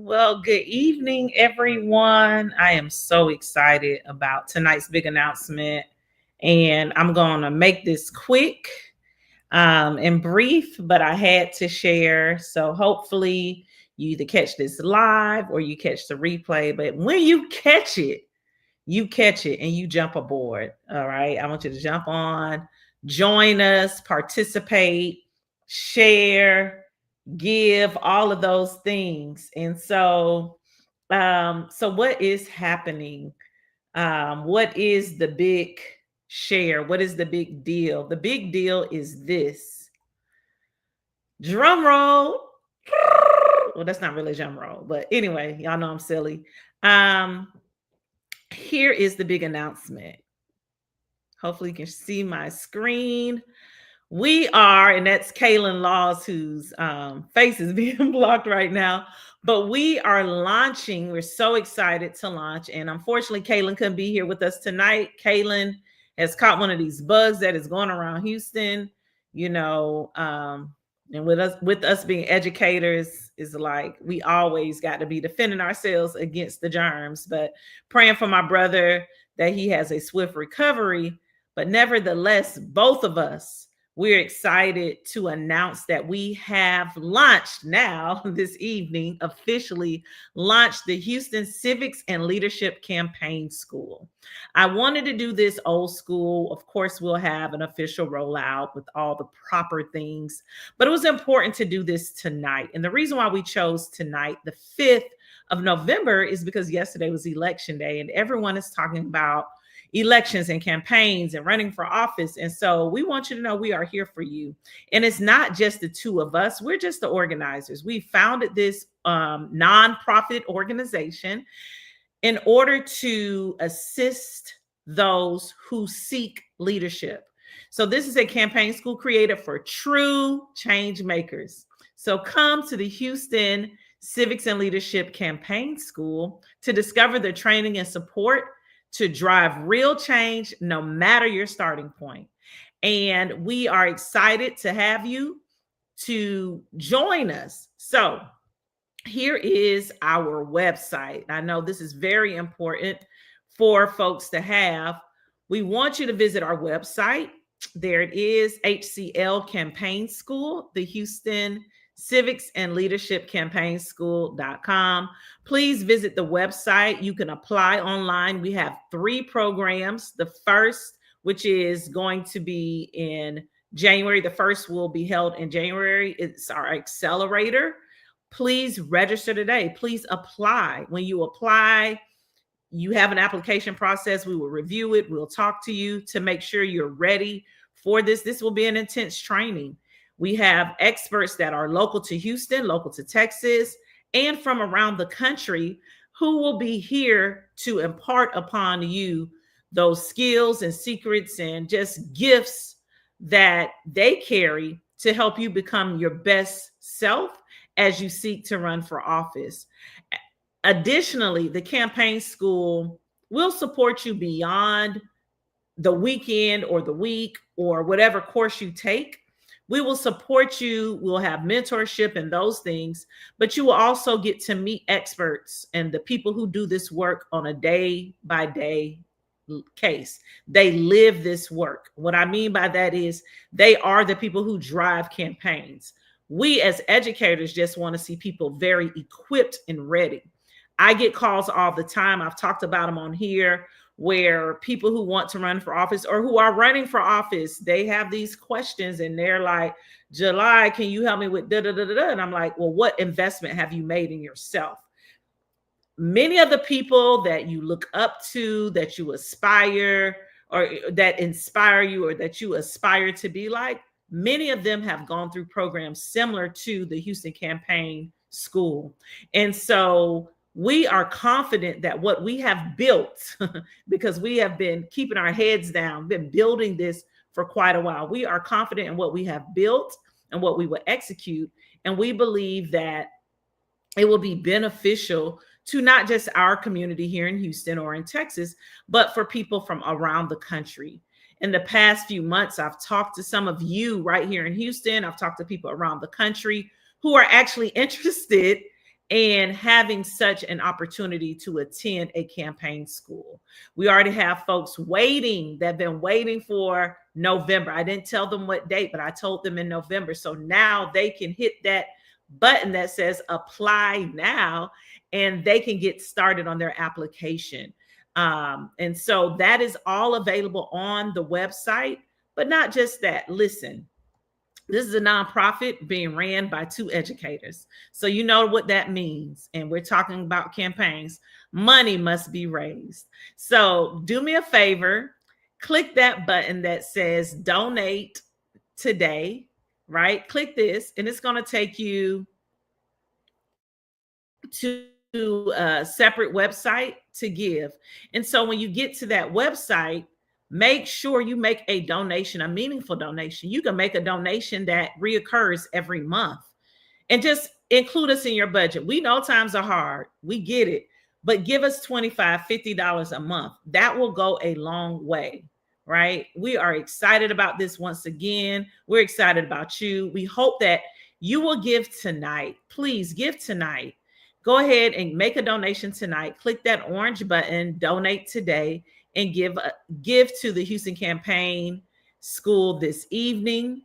Well, good evening, everyone. I am so excited about tonight's big announcement, and I'm going to make this quick and brief, but I had to share. So hopefully, you either catch this live or you catch the replay. But when you catch it and you jump aboard. All right. I want you to jump on, join us, participate, share, give, all of those things. And so what is happening? What is the big share? What is the big deal? The big deal is this. Drum roll. Well, that's not really a drum roll, but anyway, y'all know I'm silly. Um, Here is the big announcement. Hopefully you can see my screen. We are, and that's Kaylin Laws, whose face is being blocked right now. But we are launching. We're so excited to launch. And unfortunately, Kaylin couldn't be here with us tonight. Kaylin has caught one of these bugs that is going around Houston, you know. And with us being educators, is like we always got to be defending ourselves against the germs. But praying for my brother that he has a swift recovery. But nevertheless, both of us, we're excited to announce that we have launched now this evening, officially launched the Houston Civics and Leadership Campaign School. I wanted to do this old school. Of course, we'll have an official rollout with all the proper things, but it was important to do this tonight. And the reason why we chose tonight, the 5th of November, is because yesterday was election day and everyone is talking about elections and campaigns and running for office. And so we want you to know we are here for you. And it's not just the two of us. We're just the organizers. We founded this nonprofit organization in order to assist those who seek leadership. So this is a campaign school created for true change makers. So come to the Houston Civics and Leadership Campaign School to discover the training and support to drive real change, no matter your starting point. And we are excited to have you to join us. So here is our website. I know this is very important for folks to have. We want you to visit our website. There it is, HCL Campaign School, the Houston Civics and Leadership Campaign School.com. Please visit the website. You can apply online. We have 3 programs. The first, which is going to be in January, the first will be held in January. It's our accelerator. Please register today. Please apply. When you apply, you have an application process. We will review it. We'll talk to you to make sure you're ready for this. This will be an intense training. We have experts that are local to Houston, local to Texas, and from around the country who will be here to impart upon you those skills and secrets and just gifts that they carry to help you become your best self as you seek to run for office. Additionally, the campaign school will support you beyond the weekend or the week or whatever course you take. We will support you. We'll have mentorship and those things, but you will also get to meet experts and the people who do this work on a day by day case. They live this work. What I mean by that is they are the people who drive campaigns. We as educators just want to see people very equipped and ready. I get calls all the time. I've talked about them on here, where people who want to run for office or who are running for office, they have these questions and they're like, July, can you help me with da da da da da? And I'm like, well, what investment have you made in yourself? Many of the people that you look up to, that you aspire, or that inspire you, or that you aspire to be like, many of them have gone through programs similar to the Houston Campaign School. And so we are confident that what we have built, because we have been keeping our heads down, been building this for quite a while. We are confident in what we have built and what we will execute. And we believe that it will be beneficial to not just our community here in Houston or in Texas, but for people from around the country. In the past few months, I've talked to some of you right here in Houston. I've talked to people around the country who are actually interested and having such an opportunity to attend a campaign school. We already have folks waiting that have been waiting for November. I didn't tell them what date, but I told them in November. So now they can hit that button that says apply now, and they can get started on their application. And so that is all available on the website. But not just that. Listen, this is a nonprofit being ran by two educators. So you know what that means. And we're talking about campaigns. Money must be raised. So do me a favor, click that button that says donate today, right? Click this, and it's going to take you to a separate website to give. And so when you get to that website, make sure you make a donation, a meaningful donation. You can make a donation that reoccurs every month, and just include us in your budget. We know times are hard. We get it. But give us $25, $50 a month. That will go a long way, right? We are excited about this once again. We're excited about you. We hope that you will give tonight. Please give tonight. Go ahead and make a donation tonight. Click that orange button, donate today, and give to the Houston Campaign School this evening.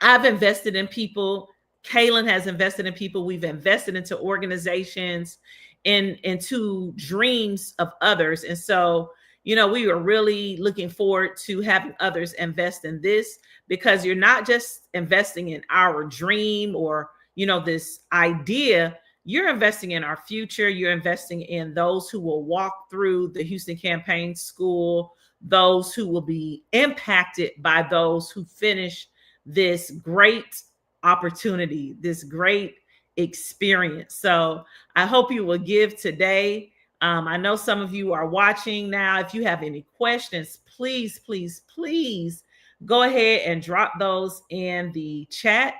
I've invested in people. Kaylin has invested in people. We've invested into organizations and into dreams of others. And so, you know, we are really looking forward to having others invest in this, because you're not just investing in our dream or, you know, this idea. You're investing in our future. You're investing in those who will walk through the Houston Campaign School, those who will be impacted by those who finish this great opportunity, this great experience. So I hope you will give today. I know some of you are watching now. If you have any questions, please, please, please go ahead and drop those in the chat,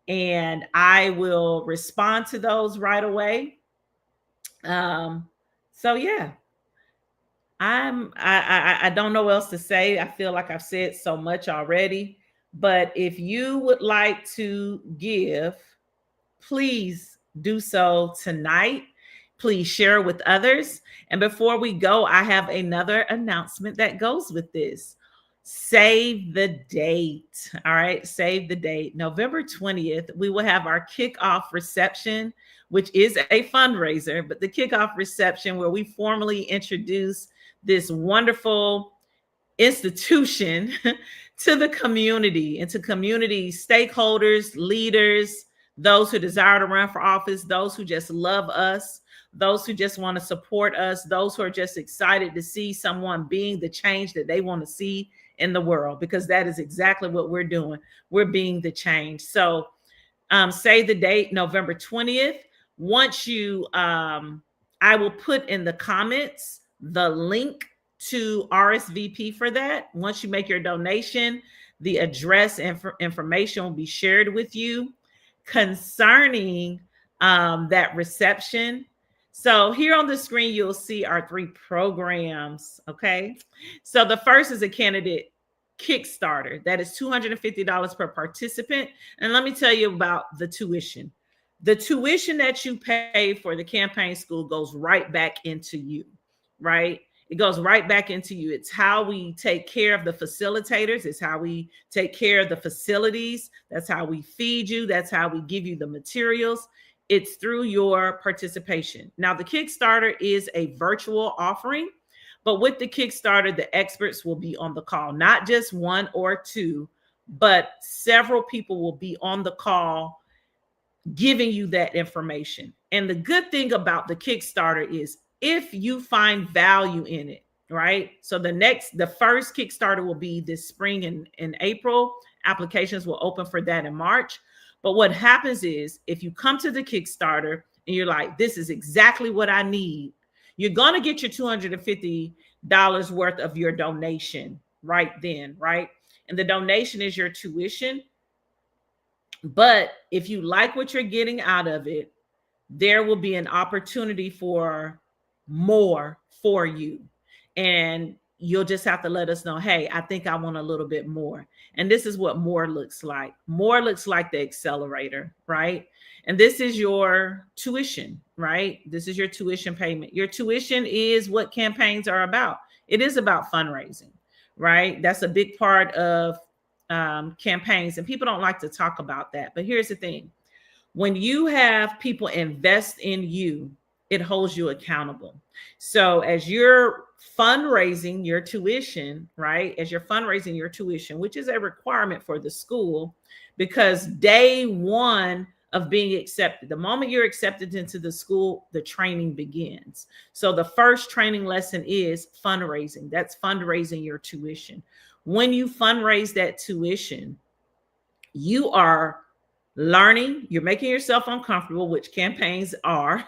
and I will respond to those right away. So yeah, I don't know what else to say. I feel like I've said so much already. But if you would like to give, please do so tonight. Please share with others. And before we go, I have another announcement that goes with this. Save the date. All right, save the date. November 20th, we will have our kickoff reception, which is a fundraiser, but the kickoff reception where we formally introduce this wonderful institution to the community and to community stakeholders, leaders, those who desire to run for office, those who just love us, those who just want to support us, those who are just excited to see someone being the change that they want to see in the world, because that is exactly what we're doing. We're being the change. So save the date, November 20th. Once you, I will put in the comments the link to RSVP for that. Once you make your donation, the address and information will be shared with you concerning that reception. So here on the screen, you'll see our 3 programs, okay? So the first is a candidate Kickstarter. That is $250 per participant. And let me tell you about the tuition. The tuition that you pay for the campaign school goes right back into you, right? It goes right back into you. It's how we take care of the facilitators. It's how we take care of the facilities. That's how we feed you. That's how we give you the materials. It's through your participation. Now, the Kickstarter is a virtual offering, but with the Kickstarter, the experts will be on the call, not just 1 or 2, but several people will be on the call giving you that information. And the good thing about the Kickstarter is if you find value in it, right? So the first Kickstarter will be this spring in April. Applications will open for that in March. But what happens is if you come to the Kickstarter and you're like, this is exactly what I need, you're going to get your $250 worth of your donation right then, right? And the donation is your tuition. But if you like what you're getting out of it, there will be an opportunity for more for you. And you'll just have to let us know, hey, I think I want a little bit more. And this is what more looks like. More looks like the accelerator, right? And this is your tuition, right? This is your tuition payment. Your tuition is what campaigns are about. It is about fundraising, right? That's a big part of campaigns, and people don't like to talk about that. But here's the thing: when you have people invest in you, it holds you accountable. So as you're fundraising your tuition, right? As you're fundraising your tuition, which is a requirement for the school, because day one of being accepted, the moment you're accepted into the school, the training begins. So the first training lesson is fundraising. That's fundraising your tuition. When you fundraise that tuition, you are learning, you're making yourself uncomfortable, which campaigns are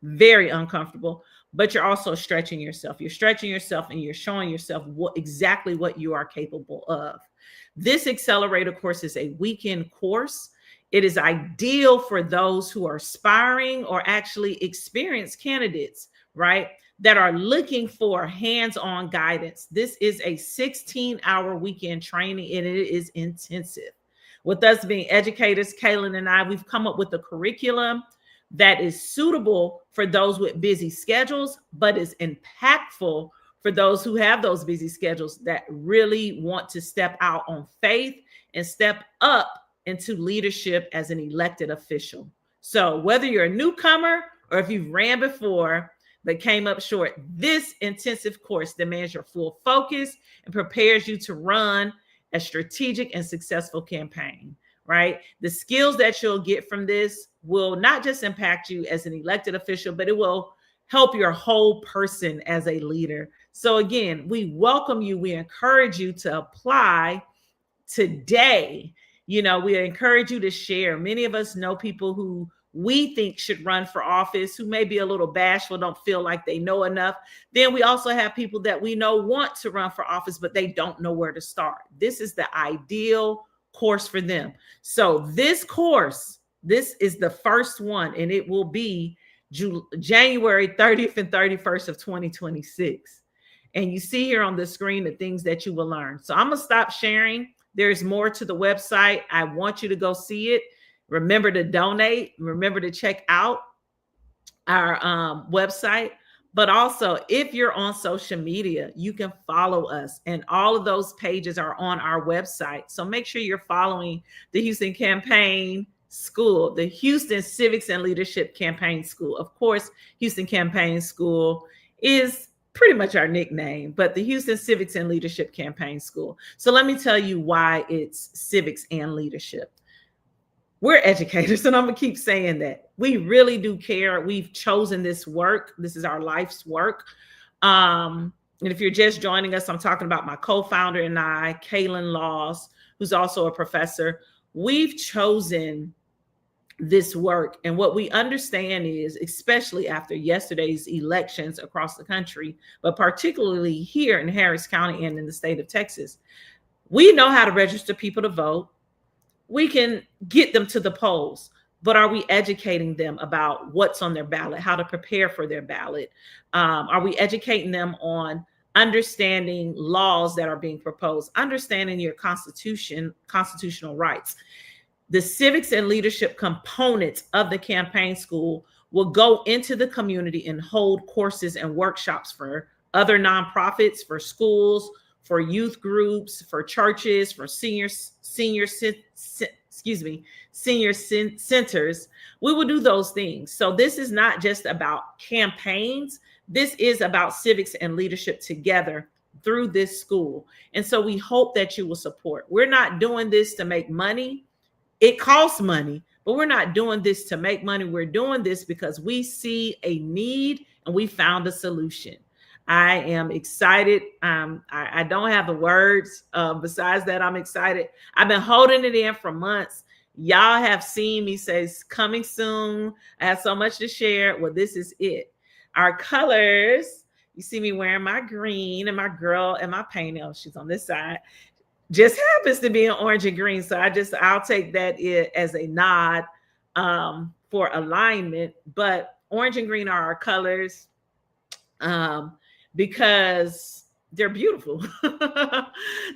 very uncomfortable, but you're also stretching yourself. You're stretching yourself and you're showing yourself exactly what you are capable of. This accelerator course is a weekend course. It is ideal for those who are aspiring or actually experienced candidates, right, that are looking for hands-on guidance. This is a 16-hour weekend training, and it is intensive. With us being educators, Kaylin and I, we've come up with a curriculum that is suitable for those with busy schedules, but is impactful for those who have those busy schedules that really want to step out on faith and step up into leadership as an elected official. So whether you're a newcomer or if you've ran before but came up short, this intensive course demands your full focus and prepares you to run a strategic and successful campaign, right? The skills that you'll get from this will not just impact you as an elected official, but it will help your whole person as a leader. So again, we welcome you. We encourage you to apply today. You know, we encourage you to share. Many of us know people who we think should run for office, who may be a little bashful, don't feel like they know enough. Then we also have people that we know want to run for office, but they don't know where to start. This is the ideal course for them. So this course, this is the first one, and it will be January 30th and 31st of 2026. And you see here on the screen the things that you will learn. So I'm going to stop sharing. There's more to the website. I want you to go see it. Remember to donate. Remember to check out our website. But also, if you're on social media, you can follow us. And all of those pages are on our website. So make sure you're following the Houston Campaign School, the Houston Civics and Leadership Campaign School. Of course, Houston Campaign School is pretty much our nickname, but the Houston Civics and Leadership Campaign School. So let me tell you why it's civics and leadership. We're educators, and I'm going to keep saying that. We really do care. We've chosen this work. This is our life's work. And if you're just joining us, I'm talking about my co-founder and I, Kaylin Laws, who's also a professor. We've chosen this work. And what we understand is, especially after yesterday's elections across the country, but particularly here in Harris County and in the state of Texas, we know how to register people to vote. We can get them to the polls, but are we educating them about what's on their ballot, how to prepare for their ballot? Are we educating them on understanding laws that are being proposed, understanding your constitutional rights? The civics and leadership components of the campaign school will go into the community and hold courses and workshops for other nonprofits, for schools, for youth groups, for churches, for senior centers. We will do those things. So this is not just about campaigns. This is about civics and leadership together through this school. And so we hope that you will support. We're not doing this to make money. It costs money, but we're not doing this to make money. We're doing this because we see a need and we found a solution. I am excited. I don't have the words. Besides that, I'm excited. I've been holding it in for months. Y'all have seen me say it's coming soon. I have so much to share. Well, this is it. Our colors, you see me wearing my green and my girl and my paint. Oh, she's on this side. Just happens to be in orange and green. So I'll take that as a nod for alignment. But orange and green are our colors. Because they're beautiful.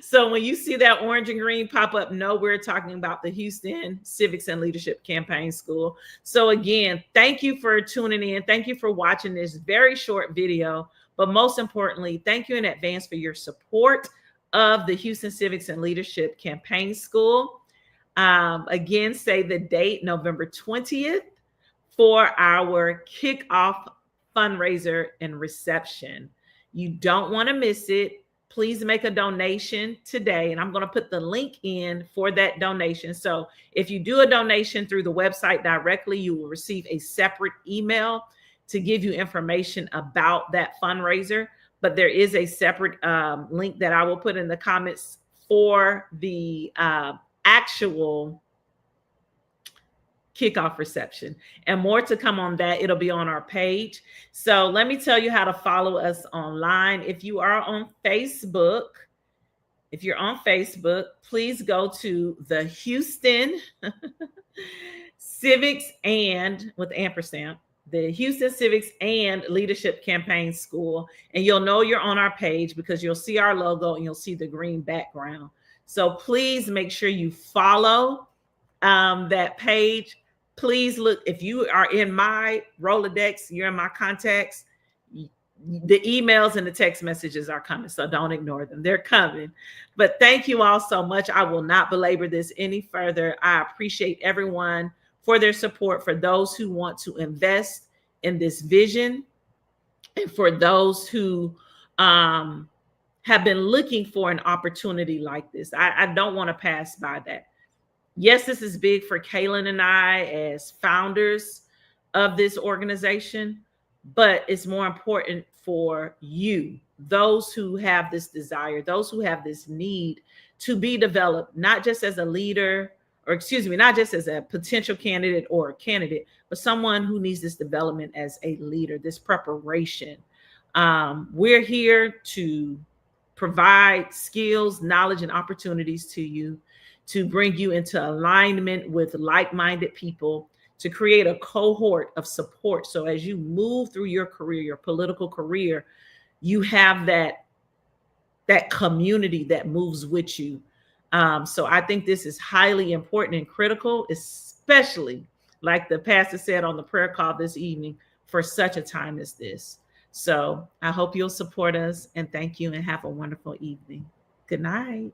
So when you see that orange and green pop up, no, we're talking about the Houston Civics and Leadership Campaign School. So again, thank you for tuning in. Thank you for watching this very short video. But most importantly, thank you in advance for your support of the Houston Civics and Leadership Campaign School. Again, say the date, November 20th, for our kickoff fundraiser and reception. You don't want to miss it. Please make a donation today. And I'm going to put the link in for that donation. So if you do a donation through the website directly, you will receive a separate email to give you information about that fundraiser. But there is a separate link that I will put in the comments for the actual kickoff reception, and more to come on that. It'll be on our page. So let me tell you how to follow us online. If you are on Facebook, please go to the Houston Civics and with ampersand, the Houston Civics and Leadership Campaign School. And you'll know you're on our page because you'll see our logo and you'll see the green background. So please make sure you follow that page. Please look, if you are in my Rolodex, you're in my contacts, the emails and the text messages are coming. So don't ignore them. They're coming. But thank you all so much. I will not belabor this any further. I appreciate everyone for their support, for those who want to invest in this vision, and for those who have been looking for an opportunity like this. I don't want to pass by that. Yes, this is big for Kaylin and I as founders of this organization, but it's more important for you, those who have this desire, those who have this need to be developed, not just as a leader, or excuse me, not just as a potential candidate or a candidate, but someone who needs this development as a leader, this preparation. We're here to provide skills, knowledge, and opportunities to you, to bring you into alignment with like-minded people, to create a cohort of support. So as you move through your career, your political career, you have that community that moves with you. So I think this is highly important and critical, especially like the pastor said on the prayer call this evening, for such a time as this. So I hope you'll support us, and thank you, and have a wonderful evening. Good night.